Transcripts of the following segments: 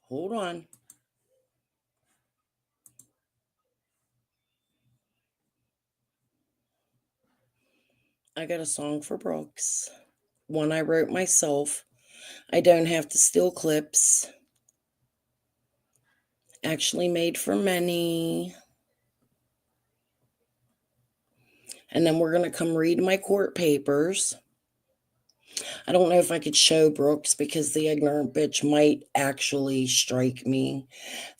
Hold on. I got a song for Brooks. One I wrote myself. I don't have to steal clips. Actually made for many. And then we're going to come read my court papers. I don't know if I could show Brooks because the ignorant bitch might actually strike me.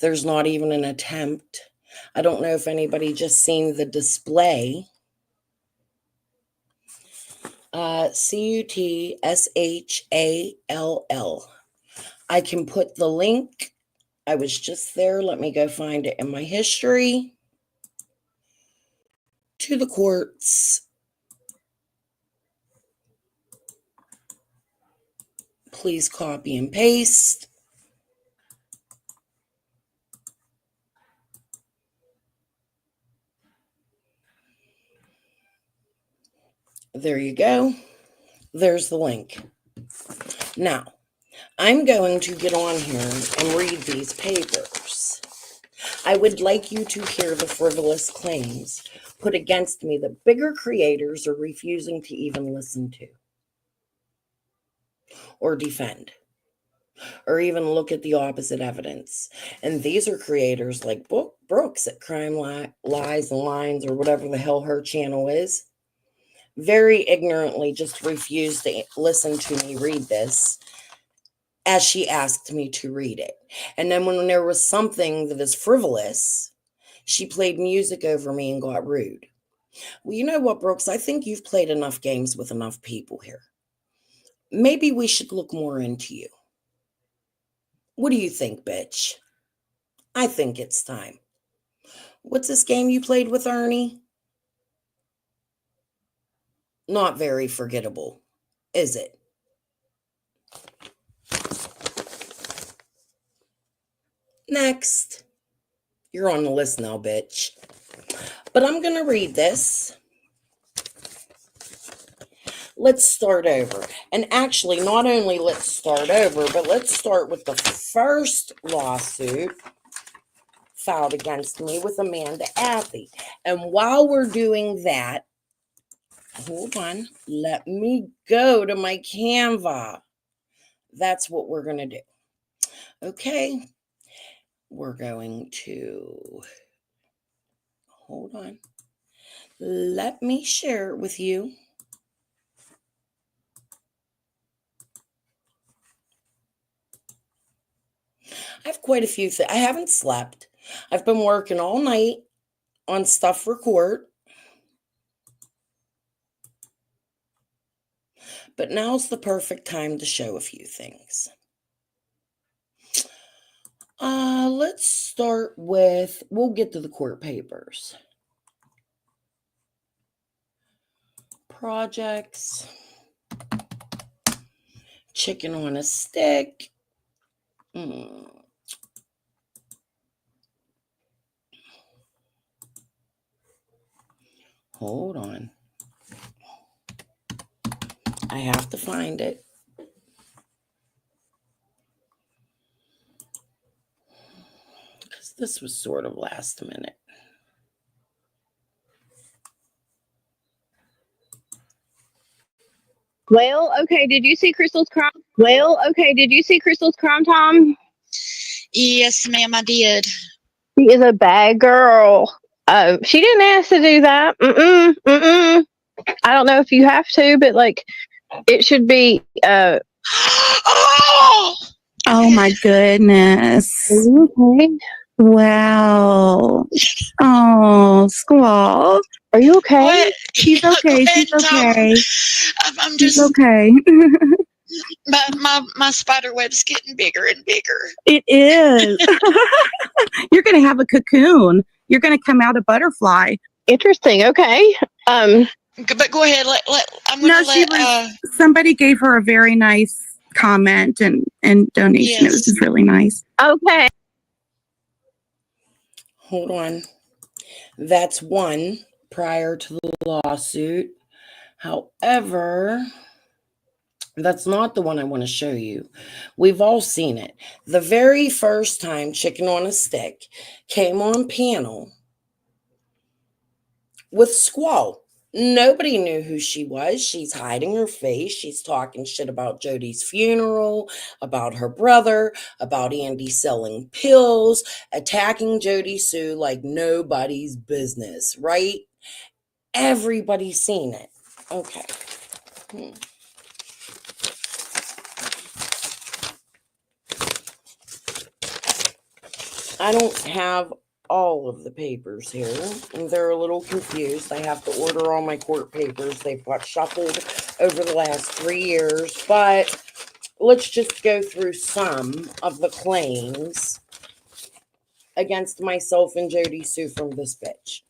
There's not even an attempt. I don't know if anybody just seen the display. CUTSHALL. I can put the link. I was just there. Let me go find it in my history. To the courts. Please copy and paste. There you go. There's the link. Now, I'm going to get on here and read these papers. I would like you to hear the frivolous claims put against me that bigger creators are refusing to even listen to or defend or even look at the opposite evidence. And these are creators like Brooks at Crime Lies and Lines or whatever the hell her channel is. Very ignorantly just refused to listen to me read this as she asked me to read it. And then when there was something that is frivolous, she played music over me and got rude. Well, you know what, Brooks? I think you've played enough games with enough people here. Maybe we should look more into you. What do you think, bitch? I think it's time. What's this game you played with Ernie? Not very forgettable, is it? Next. You're on the list now, bitch. But I'm going to read this. Let's start over. And actually, not only let's start over, but let's start with the first lawsuit filed against me with Amanda Athey. And while we're doing that, hold on, let me go to my Canva. That's what we're going to do. Okay. We're going to, hold on. Let me share it with you. I have quite a few things. I haven't slept. I've been working all night on stuff for court. But now's the perfect time to show a few things. Let's start with, we'll get to the court papers. Projects. Chicken on a stick. Hold on. I have to find it. Because this was sort of last minute. Well, okay, did you see Crystal's crime? Did you see Crystal's crime time? Yes, ma'am, I did. She is a bad girl. She didn't ask to do that. I don't know if you have to, but like, it should be. Oh my goodness! Okay. Wow. Oh, Squall. Are you okay? What? She's okay. She's okay. I'm She's just okay. my spider web's getting bigger and bigger. It is. You're gonna have a cocoon. You're gonna come out a butterfly. Interesting. Okay. But go ahead. I'm gonna Somebody gave her a very nice comment and donation. Yes. It was just really nice. Okay. Hold on. That's one prior to the lawsuit. However, That's not the one I want to show you. We've all seen it. The very first time Chicken on a Stick came on panel with Squall. Nobody knew who she was. She's hiding her face. She's talking shit about Jody's funeral, about her brother, about Andy selling pills, attacking Jody Sue like nobody's business, right? Everybody's seen it. Okay. I don't have all of the papers here, and they're a little confused. I have to order all my court papers. They've got shuffled over the last 3 years, but let's just go through some of the claims against myself and Jody Sue from this bitch.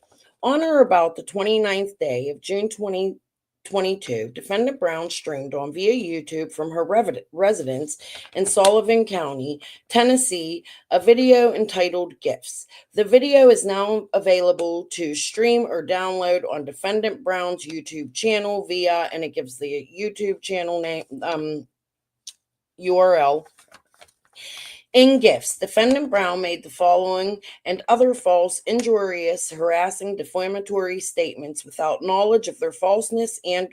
On or about the 29th day of June 2022, Defendant Brown streamed on via YouTube from her residence in Sullivan County, Tennessee, a video entitled Gifts. The video is now available to stream or download on Defendant Brown's YouTube channel via, and it gives the YouTube channel name, URL. In Gifts, Defendant Brown made the following and other false, injurious, harassing, defamatory statements without knowledge of their falseness and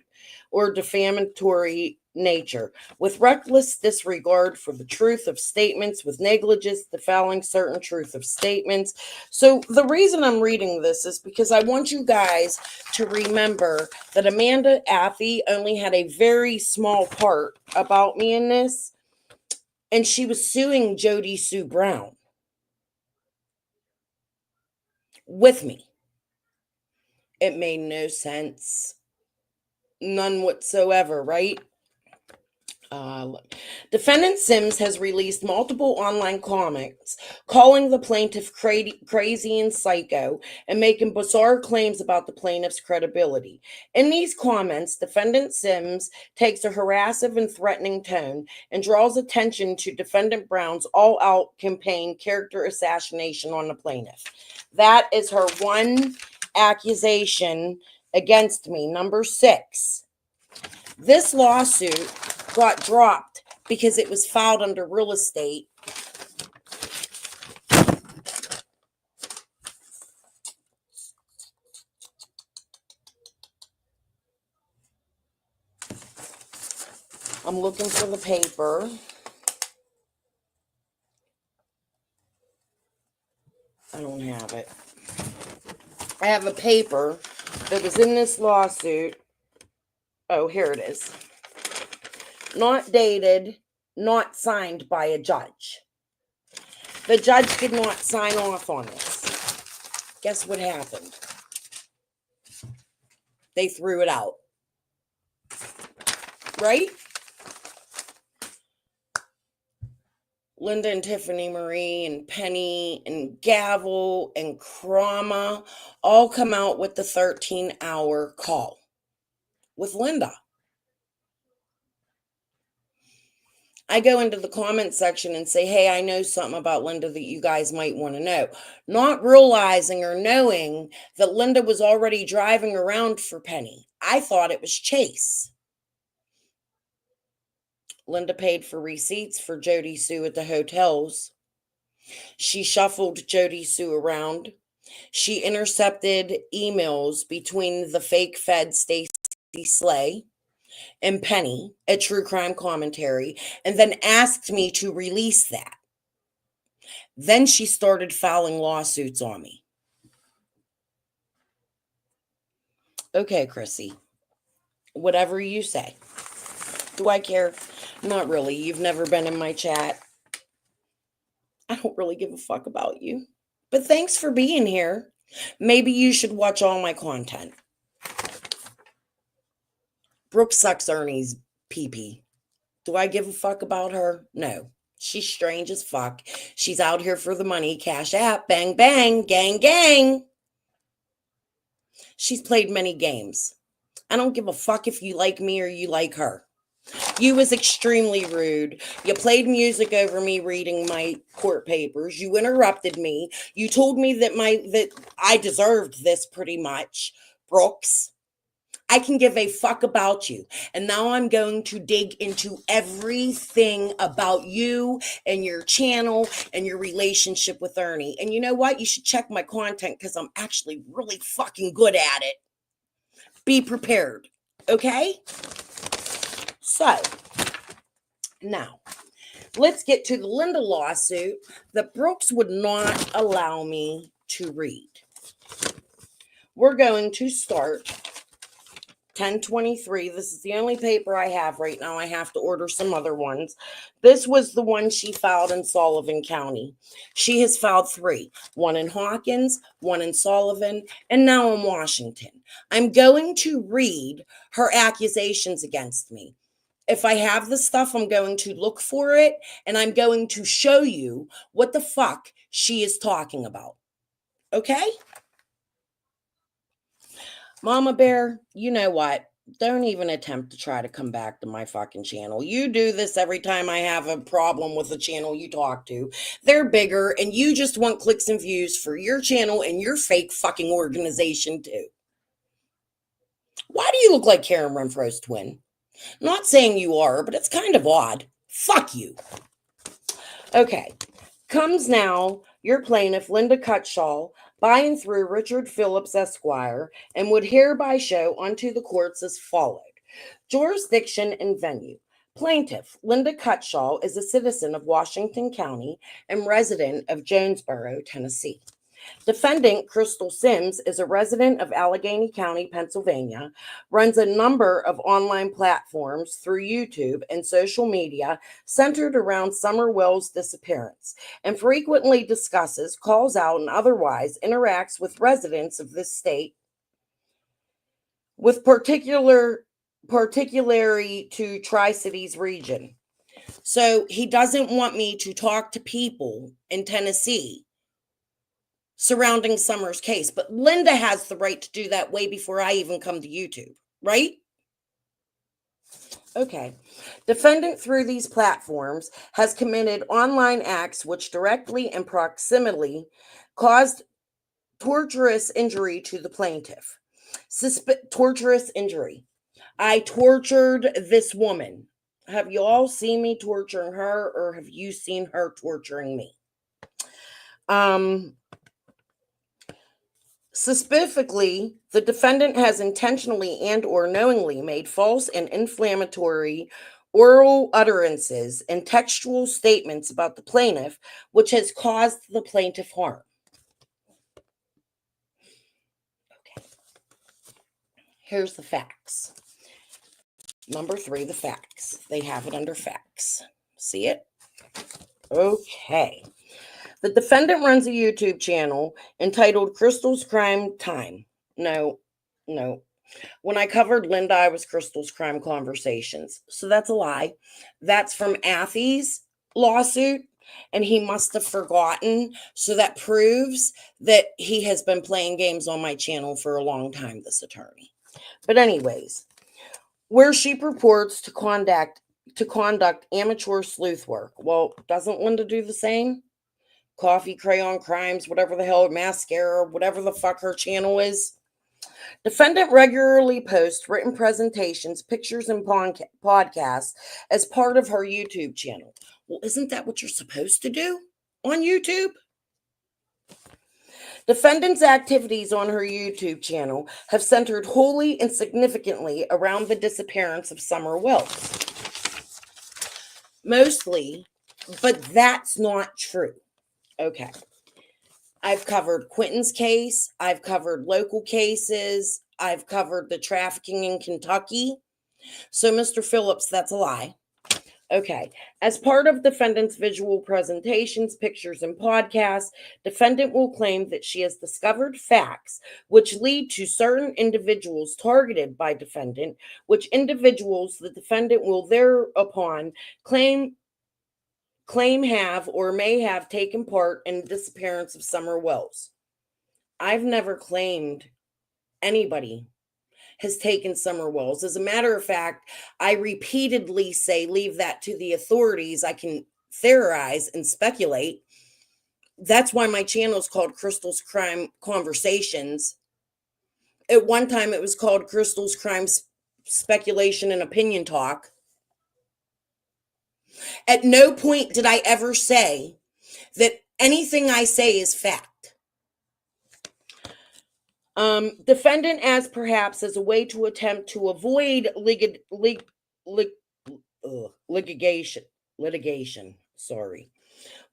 or defamatory nature, with reckless disregard for the truth of statements, with negligence defiling certain truth of statements. So the reason I'm reading this is because I want you guys to remember that Amanda Affey only had a very small part about me in this. And she was suing Jody Sue Brown with me. It made no sense. None whatsoever, right? Defendant Sims has released multiple online comments calling the plaintiff crazy and psycho and making bizarre claims about the plaintiff's credibility. In these comments, Defendant Sims takes a harassive and threatening tone and draws attention to Defendant Brown's all-out campaign character assassination on the plaintiff. That is her one accusation against me. Number 6. This lawsuit got dropped because it was filed under real estate. I'm looking for the paper. I don't have it. I have a paper that was in this lawsuit. Oh, here it is. Not dated, not signed by a judge. The judge did not sign off on this. Guess what happened? They threw it out. Right? Linda and Tiffany Marie and Penny and Gavel and Krama all come out with the 13-hour call with Linda. I go into the comment section and say, hey, I know something about Linda that you guys might want to know. Not realizing or knowing that Linda was already driving around for Penny. I thought it was Chase. Linda paid for receipts for Jody Sue at the hotels. She shuffled Jody Sue around. She intercepted emails between the fake Fed Stacey Slay and Penny at True Crime Commentary, and then asked me to release that. Then she started filing lawsuits on me. Okay, Chrissy, whatever you say. Do I care? Not really. You've never been in my chat. I don't really give a fuck about you. But thanks for being here. Maybe you should watch all my content. Brooks sucks Ernie's pee-pee. Do I give a fuck about her? No. She's strange as fuck. She's out here for the money. Cash app. Bang, bang. Gang, gang. She's played many games. I don't give a fuck if you like me or you like her. You was extremely rude. You played music over me reading my court papers. You interrupted me. You told me that I deserved this pretty much. Brooks. I can give a fuck about you. And now I'm going to dig into everything about you and your channel and your relationship with Ernie. And you know what? You should check my content because I'm actually really fucking good at it. Be prepared. Okay? So, now, let's get to the Linda lawsuit that Brooks would not allow me to read. We're going to start 1023. This is the only paper I have right now. I have to order some other ones. This was the one she filed in Sullivan County. She has filed 3, one in Hawkins, one in Sullivan, and now in Washington. I'm going to read her accusations against me. If I have the stuff, I'm going to look for it, and I'm going to show you what the fuck she is talking about. Okay? Mama Bear, you know what? Don't even attempt to try to come back to my fucking channel. You do this every time I have a problem with the channel you talk to. They're bigger, and you just want clicks and views for your channel and your fake fucking organization too. Why do you look like Karen Renfro's twin? Not saying you are, but it's kind of odd. Fuck you. Okay. Comes now your plaintiff, Linda Cutshaw, by and through Richard Phillips, Esquire, and would hereby show unto the courts as followed. Jurisdiction and venue. Plaintiff, Linda Cutshaw, is a citizen of Washington County and resident of Jonesboro, Tennessee. Defendant Crystal Sims is a resident of Allegheny County, Pennsylvania, runs a number of online platforms through YouTube and social media centered around Summer Wells' disappearance, and frequently discusses, calls out, and otherwise interacts with residents of this state with particularity to Tri-Cities region. So he doesn't want me to talk to people in Tennessee surrounding Summer's case, but Linda has the right to do that way before I even come to YouTube, right? Okay. Defendant through these platforms has committed online acts which directly and proximately caused torturous injury to the plaintiff. Torturous injury. I tortured this woman. Have you all seen me torturing her, or have you seen her torturing me? Specifically, the defendant has intentionally and or knowingly made false and inflammatory oral utterances and textual statements about the plaintiff, which has caused the plaintiff harm. Okay. Here's the facts. Number 3, the facts. They have it under facts. See it? Okay. The defendant runs a YouTube channel entitled Crystal's Crime Time. No. When I covered Linda, I was Crystal's Crime Conversations. So that's a lie. That's from Athy's lawsuit, and he must have forgotten. So that proves that he has been playing games on my channel for a long time, this attorney. But anyways, where she purports to conduct amateur sleuth work. Well, doesn't Linda do the same? Coffee, Crayon Crimes, whatever the hell, mascara, whatever the fuck her channel is. Defendant regularly posts written presentations, pictures, and podcasts as part of her YouTube channel. Well, isn't that what you're supposed to do on YouTube? Defendant's activities on her YouTube channel have centered wholly and significantly around the disappearance of Summer Wells. Mostly, but that's not true. Okay. I've covered Quentin's case. I've covered local cases. I've covered the trafficking in Kentucky. So, Mr. Phillips, that's a lie. Okay. As part of defendant's visual presentations, pictures, and podcasts, defendant will claim that she has discovered facts which lead to certain individuals targeted by defendant, which individuals the defendant will thereupon claim have or may have taken part in the disappearance of Summer Wells. I've never claimed anybody has taken Summer Wells. As a matter of fact, I repeatedly say, leave that to the authorities. I can theorize and speculate. That's why my channel is called Crystal's Crime Conversations. At one time, it was called Crystal's Crime Speculation and Opinion Talk. At no point did I ever say that anything I say is fact. Defendant, as perhaps as a way to attempt to avoid litigation,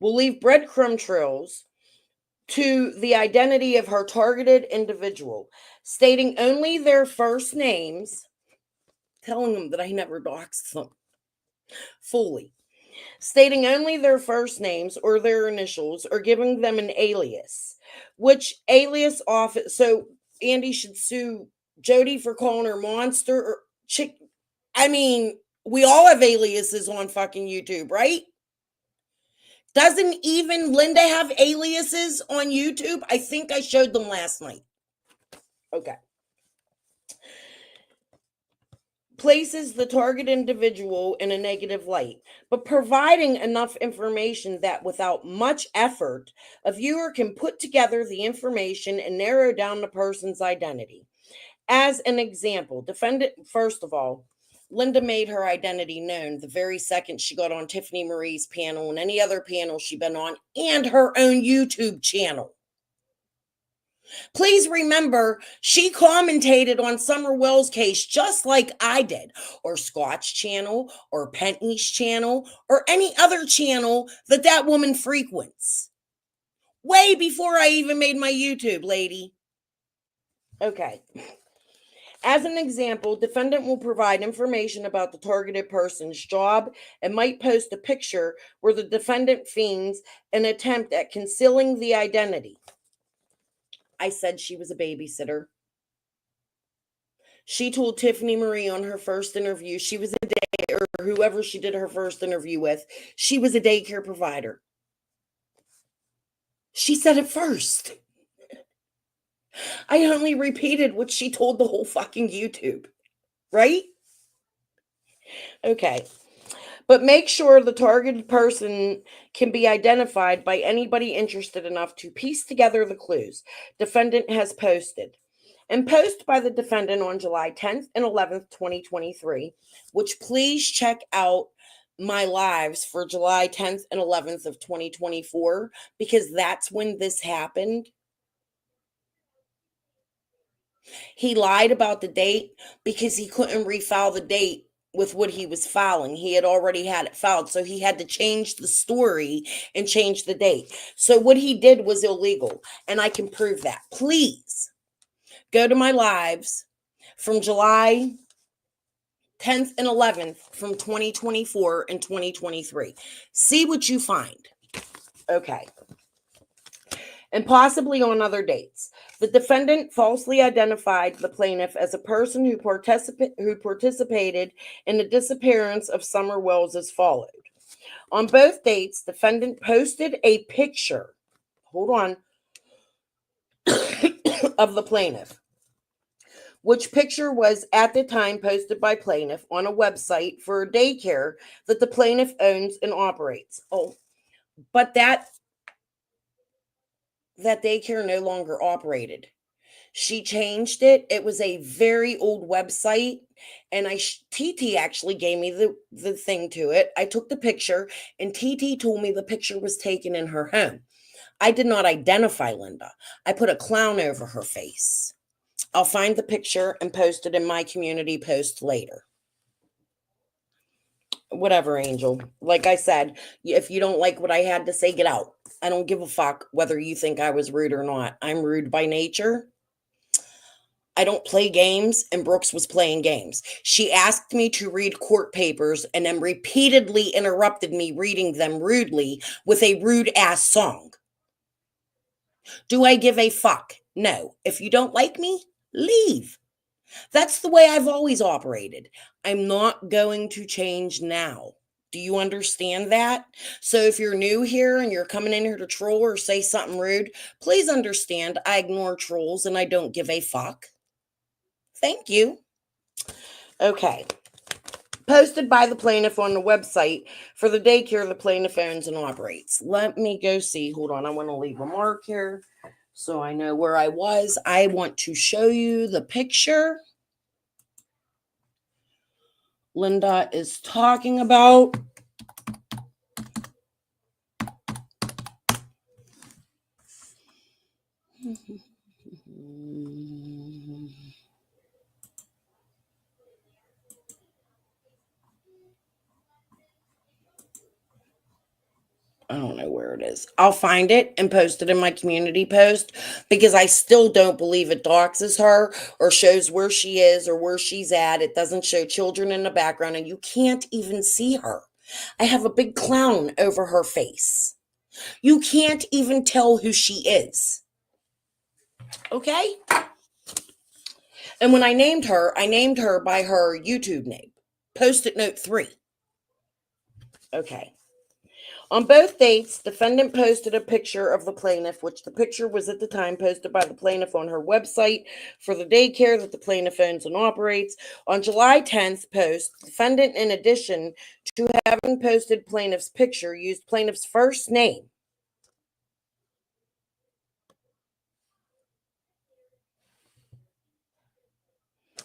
will leave breadcrumb trails to the identity of her targeted individual, stating only their first names, telling them that I never doxed them fully, stating only their first names or their initials, or giving them an alias, which alias often, so Andy should sue Jody for calling her monster or chick. I mean, we all have aliases on fucking YouTube, right? Doesn't even Linda have aliases on YouTube? I think I showed them last night. Okay. Places the target individual in a negative light, but providing enough information that without much effort, a viewer can put together the information and narrow down the person's identity. As an example, defendant, first of all, Linda made her identity known the very second she got on Tiffany Marie's panel and any other panel she'd been on, and her own YouTube channel. Please remember, she commentated on Summer Wells' case just like I did, or Scott's channel, or Penny's channel, or any other channel that woman frequents. Way before I even made my YouTube, lady. Okay. As an example, defendant will provide information about the targeted person's job and might post a picture where the defendant feigns an attempt at concealing the identity. I said she was a babysitter. She told Tiffany Marie on her first interview she was a day, or whoever she did her first interview with, she was a daycare provider. She said it first. I only repeated what she told the whole fucking YouTube, right? Okay. But make sure the targeted person can be identified by anybody interested enough to piece together the clues defendant has posted. And post by the defendant on July 10th and 11th, 2023, which please check out my lives for July 10th and 11th of 2024, because that's when this happened. He lied about the date because he couldn't refile the date with what he was filing. He had already had it filed, so he had to change the story and change the date. So what he did was illegal, and I can prove that. Please go to my lives from July 10th and 11th from 2024 and 2023. See what you find. Okay. And possibly on other dates. The defendant falsely identified the plaintiff as a person who participated in the disappearance of Summer Wells as followed. On both dates, defendant posted a picture, hold on, of the plaintiff, which picture was at the time posted by plaintiff on a website for a daycare that the plaintiff owns and operates. Oh, but that daycare no longer operated. She changed it. It was a very old website, and TT actually gave me the thing to it. I took the picture, and TT told me the picture was taken in her home. I did not identify Linda. I put a clown over her face. I'll find the picture and post it in my community post later. Whatever, Angel. Like I said, if you don't like what I had to say, get out. I don't give a fuck whether you think I was rude or not. I'm rude by nature. I don't play games, and Brooks was playing games. She asked me to read court papers and then repeatedly interrupted me reading them rudely with a rude-ass song. Do I give a fuck? No. If you don't like me, leave. That's the way I've always operated. I'm not going to change now. Do you understand that? So if you're new here and you're coming in here to troll or say something rude, please understand I ignore trolls and I don't give a fuck. Thank you. Okay. Posted by the plaintiff on the website for the daycare the plaintiff owns and operates. Let me go see. Hold on. I want to leave a mark here. So I know where I was. I want to show you the picture Linda is talking about. I don't know where it is. I'll find it and post it in my community post because I still don't believe it doxes her or shows where she is or where she's at. It doesn't show children in the background and you can't even see her. I have a big clown over her face. You can't even tell who she is. Okay? And when I named her by her YouTube name. Post-it note 3. Okay. On both dates, defendant posted a picture of the plaintiff, which the picture was at the time posted by the plaintiff on her website for the daycare that the plaintiff owns and operates. On July 10th post, defendant, in addition to having posted plaintiff's picture, used plaintiff's first name.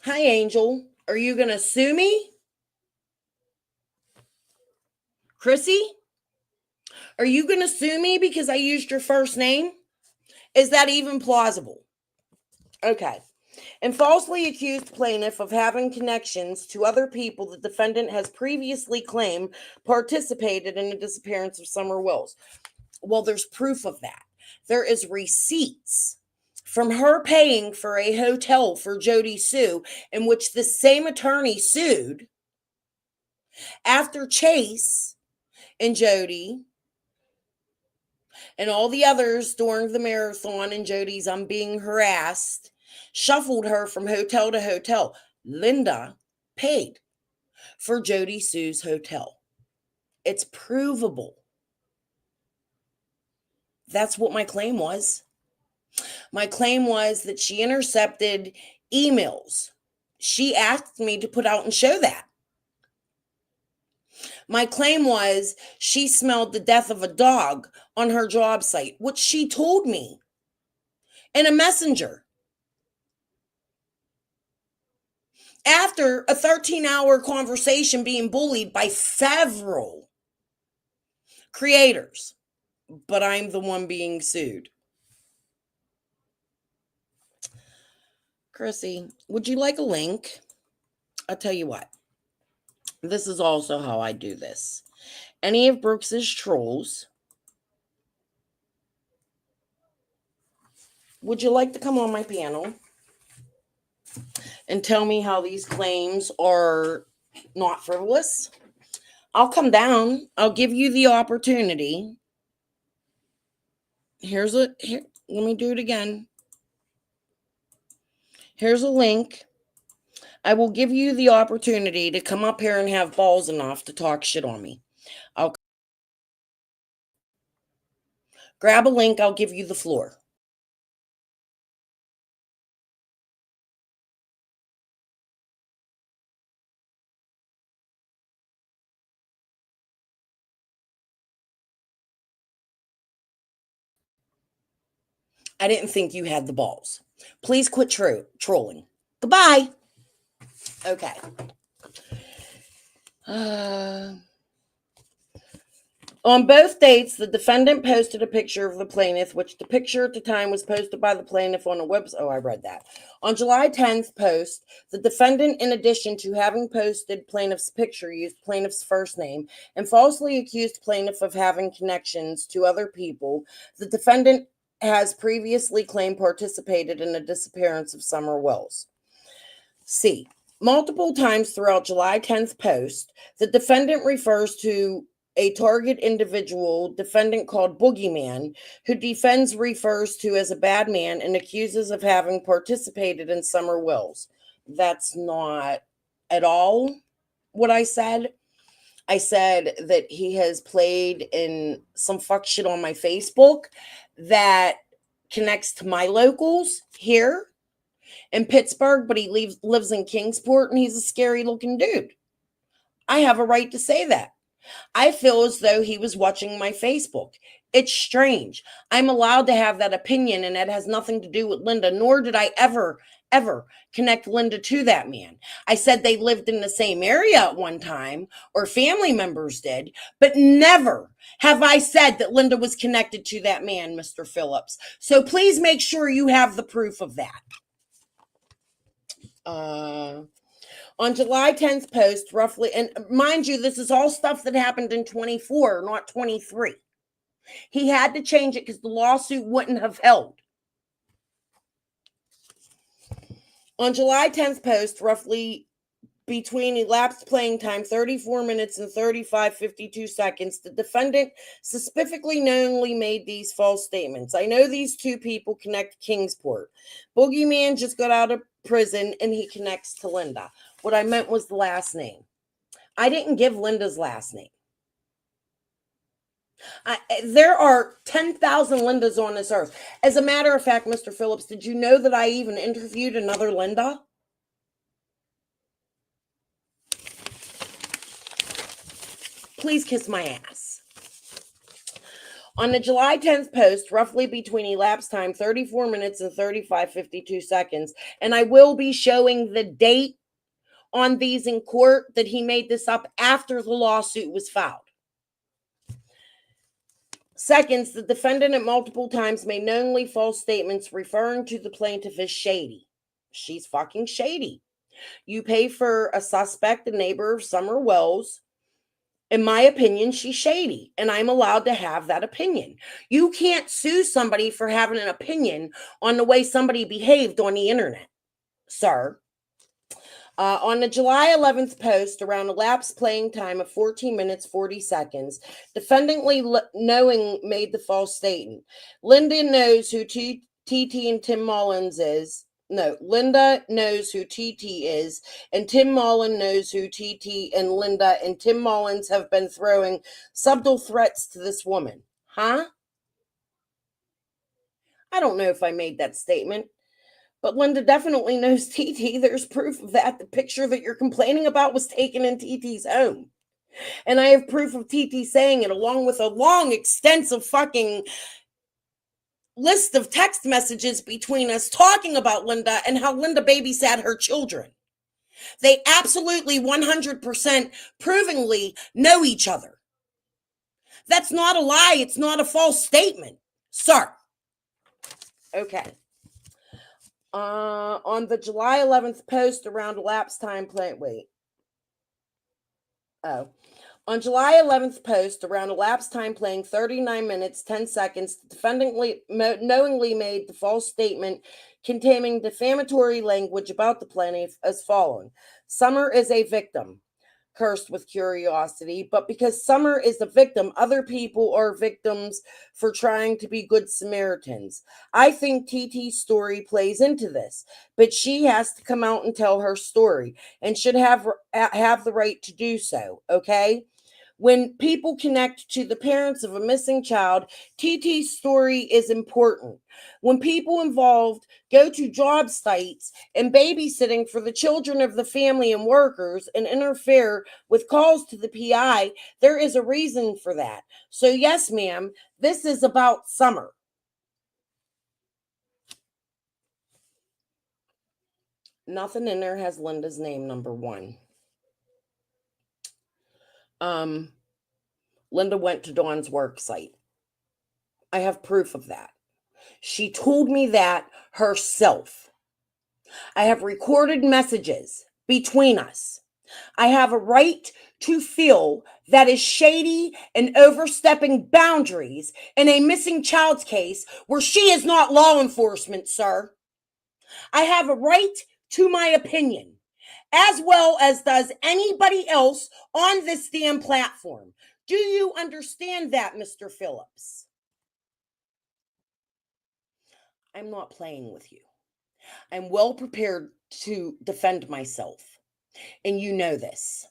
Hi, Angel. Are you going to sue me? Chrissy? Are you going to sue me because I used your first name? Is that even plausible? Okay. And falsely accused plaintiff of having connections to other people the defendant has previously claimed participated in the disappearance of Summer Wills. Well, there's proof of that. There is receipts from her paying for a hotel for Jody Sue, in which the same attorney sued after Chase and Jody and all the others during the marathon and Jody's I'm being harassed, shuffled her from hotel to hotel. Linda paid for Jody Sue's hotel. It's provable. That's what my claim was. My claim was that she intercepted emails. She asked me to put out and show that. My claim was she smelled the death of a dog on her job site, which she told me in a messenger. After a 13-hour conversation being bullied by several creators, but I'm the one being sued. Chrissy, would you like a link? I'll tell you what. This is also how I do this. Any of Brooks's trolls, would you like to come on my panel and tell me how these claims are not frivolous? I'll come down. I'll give you the opportunity. Here, let me do it again. Here's a link. I will give you the opportunity to come up here and have balls enough to talk shit on me. I'll grab a link. I'll give you the floor. I didn't think you had the balls. Please quit trolling. Goodbye. Okay. On both dates, the defendant posted a picture of the plaintiff, which the picture at the time was posted by the plaintiff on a website. Oh, I read that. On July 10th post, the defendant, in addition to having posted plaintiff's picture, used plaintiff's first name and falsely accused plaintiff of having connections to other people. The defendant has previously claimed participated in the disappearance of Summer Wills. C. Multiple times throughout July 10th post, the defendant refers to a target individual, defendant called Boogeyman, who defense refers to as a bad man and accuses of having participated in Summer Wills. That's not at all what I said. I said that he has played in some fuck shit on my Facebook that connects to my locals here in Pittsburgh, but he lives in Kingsport and he's a scary looking dude. I have a right to say that. I feel as though he was watching my Facebook. It's strange. I'm allowed to have that opinion, and it has nothing to do with Linda, nor did I ever connect Linda to that man. I said they lived in the same area at one time, or family members did, but never have I said that Linda was connected to that man, Mr. Phillips. So please make sure you have the proof of that. On July 10th post, roughly, and mind you, this is all stuff that happened in 24, not 23. He had to change it because the lawsuit wouldn't have held. On July 10th post, roughly between elapsed playing time 34 minutes and 35:52 seconds, the defendant specifically knowingly made these false statements. I know these two people connect Kingsport. Boogeyman just got out of prison and he connects to Linda. What I meant was the last name. I didn't give Linda's last name. There are 10,000 Lindas on this earth. As a matter of fact, Mr. Phillips, did you know that I even interviewed another Linda? Please kiss my ass. On the July 10th post, roughly between elapsed time 34 minutes and 35:52 seconds, and I will be showing the date on these in court that he made this up after the lawsuit was filed. Seconds, the defendant at multiple times made knowingly false statements referring to the plaintiff as shady. She's fucking shady. You pay for a suspect, a neighbor of Summer Wells. In my opinion, she's shady, and I'm allowed to have that opinion. You can't sue somebody for having an opinion on the way somebody behaved on the internet, sir. On the July 11th post, around elapsed playing time of 14 minutes, 40 seconds, defendantly knowing made the false statement. Linda knows who TT and Tim Mullins is. No, Linda knows who TT is, and Tim Mullins knows who TT and Linda and Tim Mullins have been throwing subtle threats to this woman. Huh? I don't know if I made that statement. But Linda definitely knows TT. There's proof of that. The picture that you're complaining about was taken in TT's home. And I have proof of TT saying it, along with a long, extensive fucking list of text messages between us talking about Linda and how Linda babysat her children. They absolutely 100% provingly know each other. That's not a lie. It's not a false statement, sir. Okay. On the July 11th post around elapsed time on July 11th post around elapsed time playing 39 minutes 10 seconds, the defendant knowingly made the false statement containing defamatory language about the plaintiff as following. Summer is a victim, cursed with curiosity, but because Summer is the victim, other people are victims for trying to be good Samaritans. I think TT's story plays into this, but she has to come out and tell her story and should have the right to do so, okay? When people connect to the parents of a missing child, TT's story is important. When people involved go to job sites and babysitting for the children of the family and workers and interfere with calls to the PI, there is a reason for that. So yes, ma'am, this is about Summer. Nothing in there has Linda's name, number one. Linda went to Dawn's work site. I have proof of that. She told me that herself. I have recorded messages between us. I have a right to feel that is shady and overstepping boundaries in a missing child's case where she is not law enforcement, sir. I have a right to my opinion, as well as does anybody else on this damn platform. Do you understand that, Mr. Phillips? I'm not playing with you. I'm well prepared to defend myself. And you know this.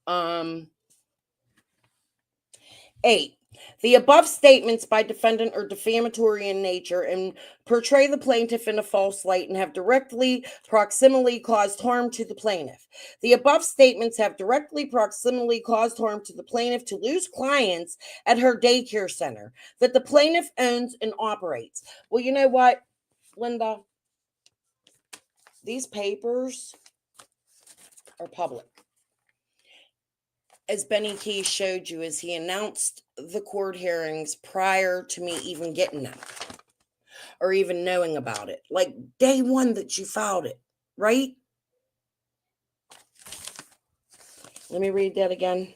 8. The above statements by defendant are defamatory in nature and portray the plaintiff in a false light and have directly, proximally caused harm to the plaintiff. The above statements have directly, proximally caused harm to the plaintiff to lose clients at her daycare center that the plaintiff owns and operates. Well, you know what, Linda? These papers are public. As Benny Key showed you, as he announced the court hearings prior to me even getting them or even knowing about it, like day one that you filed it, right? Let me read that again.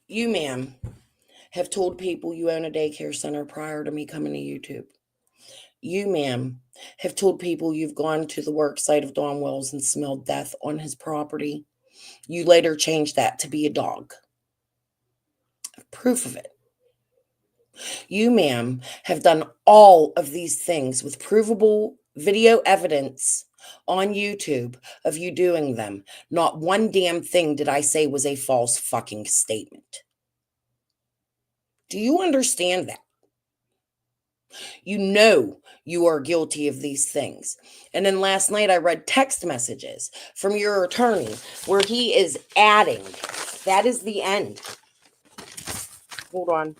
You, ma'am, have told people you own a daycare center prior to me coming to YouTube. You, ma'am, have told people you've gone to the work site of Don Wells and smelled death on his property. You later changed that to be a dog. Proof of it. You, ma'am, have done all of these things with provable video evidence on YouTube of you doing them. Not one damn thing did I say was a false fucking statement. Do you understand that? You know you are guilty of these things. And then last night I read text messages from your attorney where he is adding. That is the end. Hold on.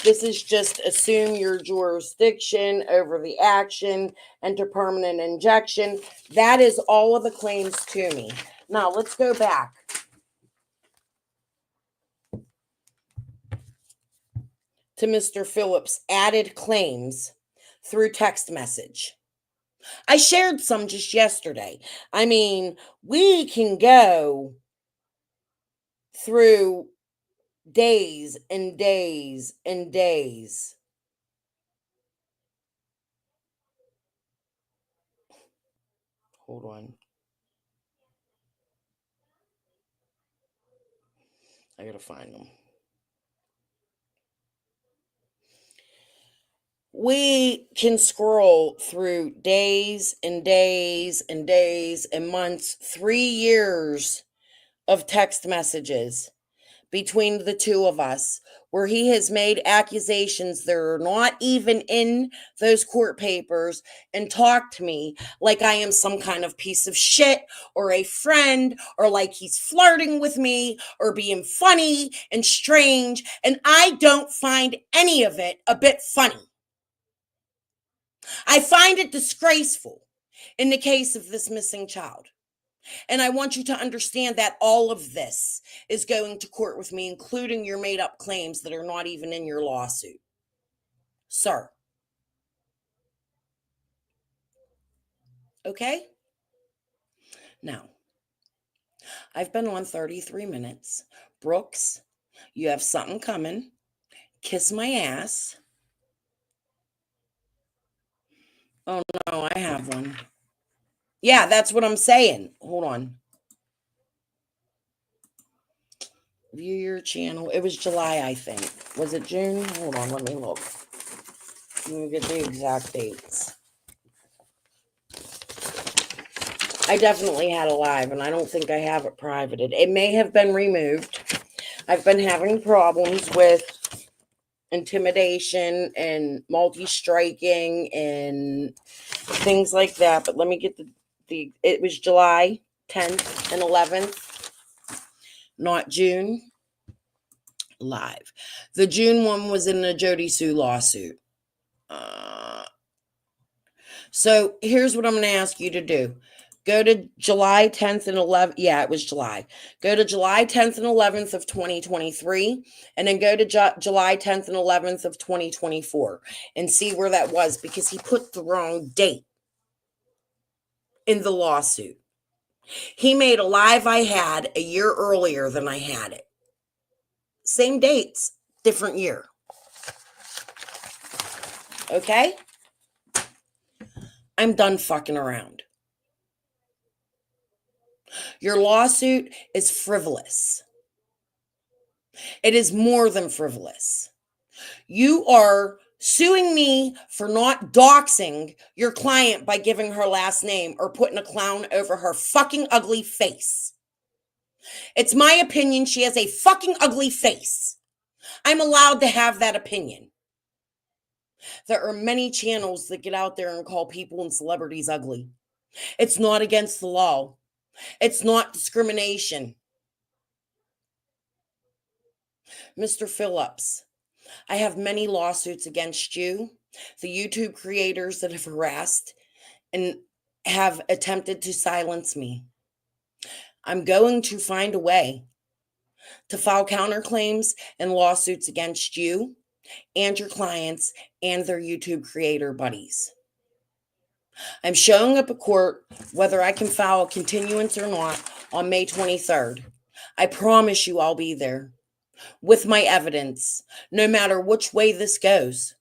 This is just assume your jurisdiction over the action, enter permanent injunction. That is all of the claims to me. Now let's go back. To Mr. Phillips' added claims through text message. I shared some just yesterday. I mean, we can go through days and days and days. Hold on. I gotta find them. We can scroll through days and days and days and months, 3 years of text messages between the two of us where he has made accusations that are not even in those court papers and talked to me like I am some kind of piece of shit or a friend or like he's flirting with me or being funny and strange, and I don't find any of it a bit funny. I find it disgraceful in the case of this missing child. And I want you to understand that all of this is going to court with me, including your made up claims that are not even in your lawsuit. Sir. Okay? Now, I've been on 33 minutes. Brooks, you have something coming. Kiss my ass. Oh, no, I have one. Yeah, that's what I'm saying. Hold on. View your channel. It was July, I think. Was it June? Hold on, let me look. Let me get the exact dates. I definitely had a live, and I don't think I have it privated. It may have been removed. I've been having problems with intimidation and multi-striking and things like that. But let me get it was July 10th and 11th, not June. Live. The June one was in the Jody Sue lawsuit. So here's what I'm going to ask you to do. Go to July 10th and 11th. Yeah, it was July. Go to July 10th and 11th of 2023, and then go to July 10th and 11th of 2024 and see where that was, because he put the wrong date in the lawsuit. He made a live I had a year earlier than I had it. Same dates, different year. Okay? I'm done fucking around. Your lawsuit is frivolous. It is more than frivolous. You are suing me for not doxing your client by giving her last name or putting a clown over her fucking ugly face. It's my opinion she has a fucking ugly face. I'm allowed to have that opinion. There are many channels that get out there and call people and celebrities ugly. It's not against the law. It's not discrimination. Mr. Phillips, I have many lawsuits against you, the YouTube creators that have harassed and have attempted to silence me. I'm going to find a way to file counterclaims and lawsuits against you and your clients and their YouTube creator buddies. I'm showing up at court whether I can file a continuance or not on May 23rd. I promise you I'll be there with my evidence, no matter which way this goes.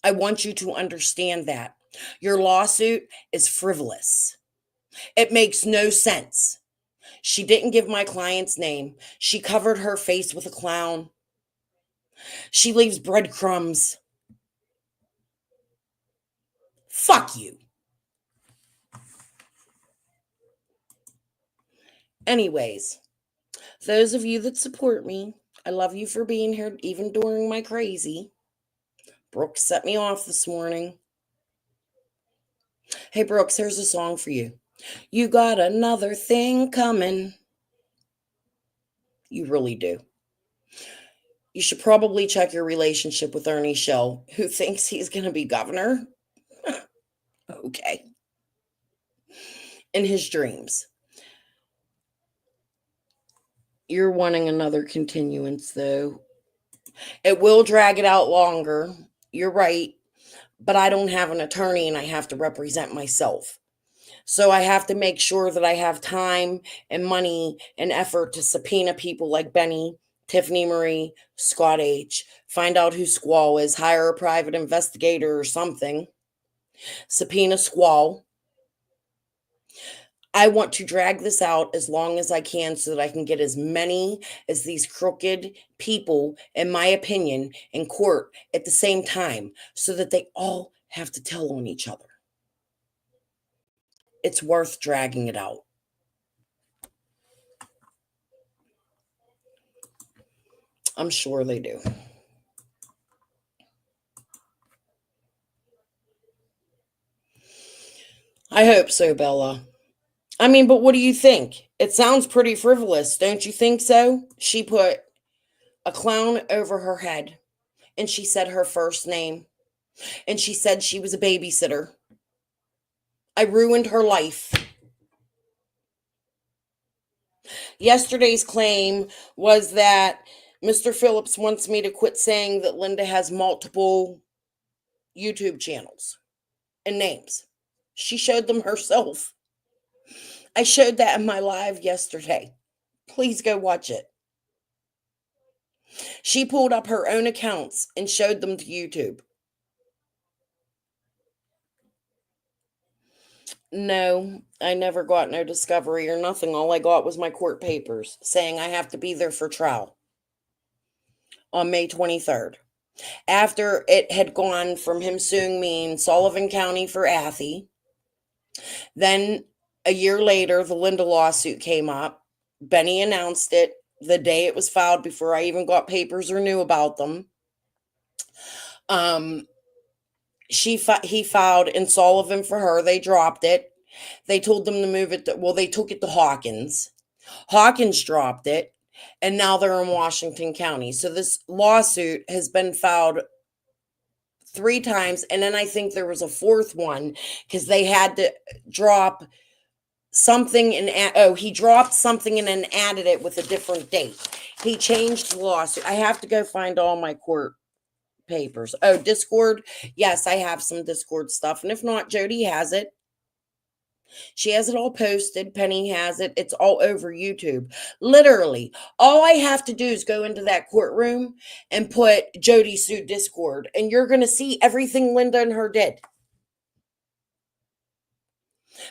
I want you to understand that. Your lawsuit is frivolous. It makes no sense. She didn't give my client's name. She covered her face with a clown. She leaves breadcrumbs. Fuck you. Anyways, those of you that support me, I love you for being here even during my crazy. Brooks set me off this morning. Hey, Brooks, here's a song for you. You got another thing coming. You really do. You should probably check your relationship with Ernie Shell, who thinks he's going to be governor. Okay. In his dreams. You're wanting another continuance, though. It will drag it out longer. You're right. But I don't have an attorney and I have to represent myself. So I have to make sure that I have time and money and effort to subpoena people like Benny, Tiffany Marie, Scott H., find out who Squall is, hire a private investigator or something, subpoena Squall. I want to drag this out as long as I can so that I can get as many as these crooked people, in my opinion, in court at the same time so that they all have to tell on each other. It's worth dragging it out. I'm sure they do. I hope so, Bella. I mean, but what do you think? It sounds pretty frivolous, don't you think so? She put a clown over her head, and she said her first name, and she said she was a babysitter. I ruined her life. Yesterday's claim was that Mr. Phillips wants me to quit saying that Linda has multiple YouTube channels and names. She showed them herself. I showed that in my live yesterday. Please go watch it. She pulled up her own accounts and showed them to YouTube. No, I never got no discovery or nothing. All I got was my court papers saying I have to be there for trial on May 23rd. After it had gone from him suing me in Sullivan County for Athey, then a year later, the Linda lawsuit came up. Benny announced it the day it was filed before I even got papers or knew about them. He filed in Sullivan for her. They dropped it. They told them to move it. They took it to Hawkins. Hawkins dropped it. And now they're in Washington County. So this lawsuit has been filed 3 times. And then I think there was a 4th one because they had to drop something he dropped something and then added it with a different date. He changed the lawsuit. I have to go find all my court papers. Oh, Discord. Yes, I have some Discord stuff. And if not, Jody has it. She has it all posted. Penny has it. It's all over YouTube. Literally, all I have to do is go into that courtroom and put Jody sued Discord, and you're going to see everything Linda and her did.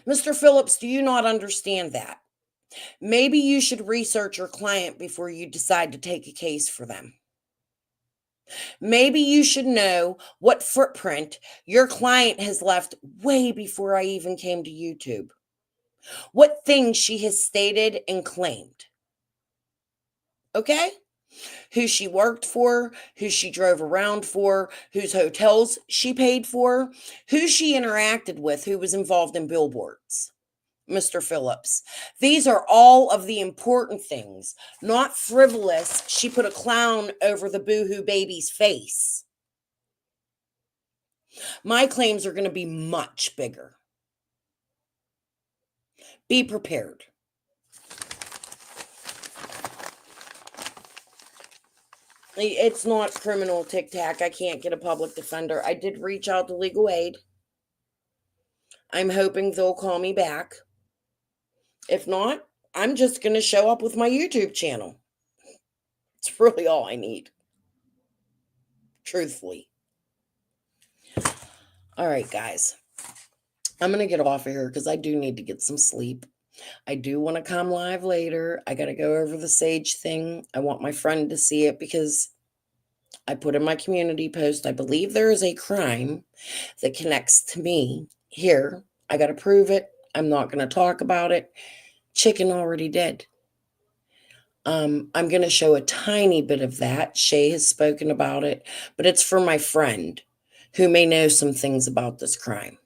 Mr. Phillips, do you not understand that? Maybe you should research your client before you decide to take a case for them. Maybe you should know what footprint your client has left way before I even came to YouTube. What things she has stated and claimed. Okay? Who she worked for, who she drove around for, whose hotels she paid for, who she interacted with, who was involved in billboards. Mr. Phillips. These are all of the important things, not frivolous. She put a clown over the boohoo baby's face. My claims are going to be much bigger. Be prepared. It's not criminal tic-tac. I can't get a public defender. I did reach out to legal aid. I'm hoping they'll call me back. If not, I'm just going to show up with my YouTube channel. It's really all I need. Truthfully. All right, guys. I'm going to get off of here because I do need to get some sleep. I do want to come live later. I got to go over the Sage thing. I want my friend to see it because I put in my community post, I believe there is a crime that connects to me here. I got to prove it. I'm not going to talk about it. Chicken already did. I'm going to show a tiny bit of that. Shay has spoken about it, but it's for my friend who may know some things about this crime.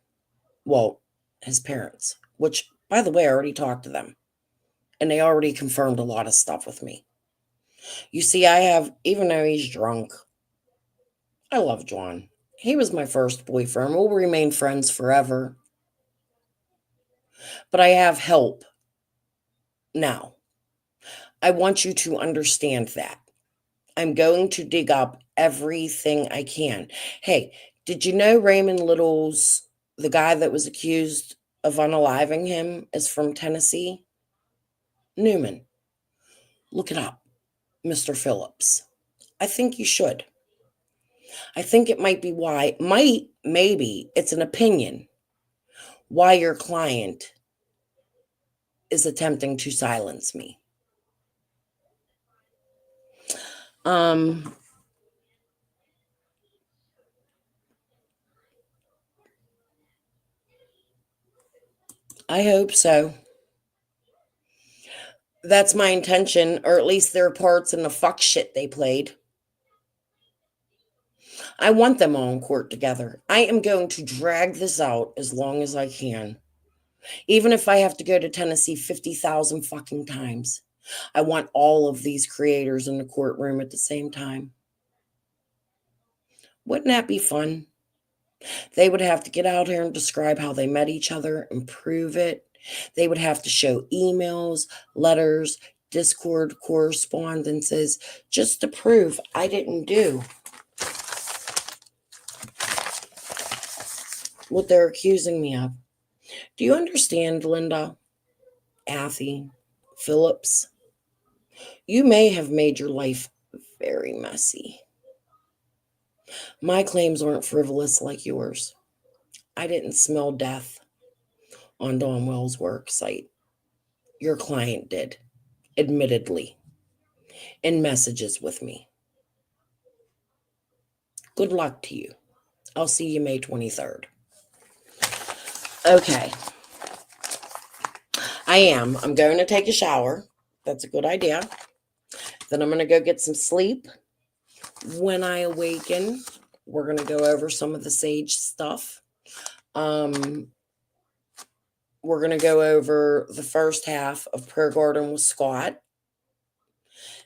Well, his parents, which, by the way, I already talked to them, and they already confirmed a lot of stuff with me. You see, even though he's drunk, I love John. He was my first boyfriend. We'll remain friends forever. But I have help now. I want you to understand that. I'm going to dig up everything I can. Hey, did you know Raymond Little's, the guy that was accused of unaliving him, is from Tennessee? Newman. Look it up, Mr. Phillips. I think you should. I think it might be maybe it's an opinion why your client is attempting to silence me. I hope so. That's my intention, or at least their parts in the fuck shit they played. I want them all in court together. I am going to drag this out as long as I can. Even if I have to go to Tennessee 50,000 fucking times. I want all of these creators in the courtroom at the same time. Wouldn't that be fun? They would have to get out here and describe how they met each other and prove it. They would have to show emails, letters, Discord correspondences just to prove I didn't do what they're accusing me of. Do you understand, Linda, Athy, Phillips? You may have made your life very messy. My claims aren't frivolous like yours. I didn't smell death on Dawn Wells' work site. Your client did, admittedly, in messages with me. Good luck to you. I'll see you May 23rd. Okay. I'm going to take a shower. That's a good idea. Then I'm going to go get some sleep. When I awaken, we're going to go over some of the Sage stuff. We're going to go over the first half of Prayer Garden with Scott.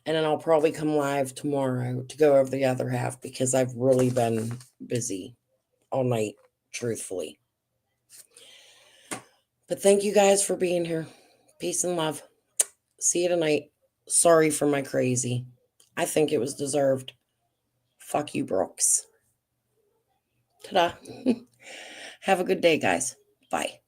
And then I'll probably come live tomorrow to go over the other half because I've really been busy all night, truthfully. But thank you guys for being here. Peace and love. See you tonight. Sorry for my crazy. I think it was deserved. Fuck you, Brooks. Ta-da. Have a good day, guys. Bye.